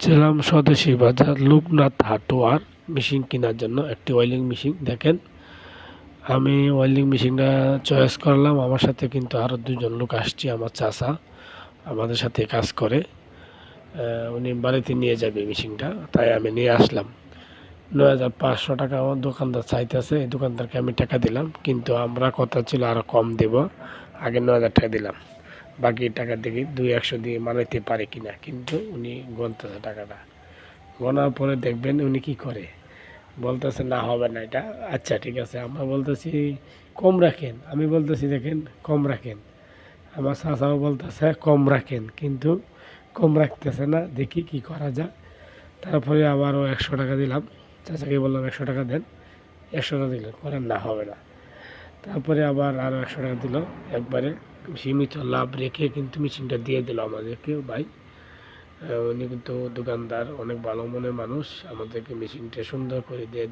যাচ্ছিলাম স্বদেশী বাজার লোকনাথ হাটুয়ার মেশিন কেনার জন্য একটি ওয়েল্ডিং মেশিন। দেখেন, আমি ওয়েল্ডিং মেশিনটা চয়েস করলাম। আমার সাথে কিন্তু আরও দুজন লোক আসছে, আমার চাচা আমাদের সাথে কাজ করে। উনি বাড়িতে নিয়ে যাবে মেশিনটা, তাই আমি নিয়ে আসলাম। ৯,৫০০ টাকা আমার দোকানদার চাইতেছে। এই দোকানদারকে আমি টাকা দিলাম, কিন্তু আমরা কথা ছিল আরও কম দেব। আগে ৯,০০০ টাকা দিলাম, বাকি টাকা দেখি ২-১০০ দিয়ে মানাইতে পারে কিনা। কিন্তু উনি গুনতেছে টাকাটা, গোনার পরে দেখবেন উনি কি করে, বলতেছে না হবে না এটা। আচ্ছা ঠিক আছে, আমরা বলতেছি কম রাখেন, আমি বলতেছি দেখেন কম রাখেন, আমার চাচাও বলতেছে কম রাখেন, কিন্তু কম রাখতেছে না। দেখি কি করা যায়। তারপরে আবারও ১০০ টাকা দিলাম, চাচাকে বললাম ১০০ টাকা দেন। ১০০ টাকা দিলেন, করেন না হবে না। তারপরে আবার আরও ১০০ টাকা দিল। একবারে সীমিত লাভ রেখে কিন্তু মেশিনটা দিয়ে দিল আমাদেরকে ভাই। উনি কিন্তু দোকানদার, অনেক ভালো মনের মানুষ, আমাদেরকে মেশিনটা সুন্দর করে দিয়ে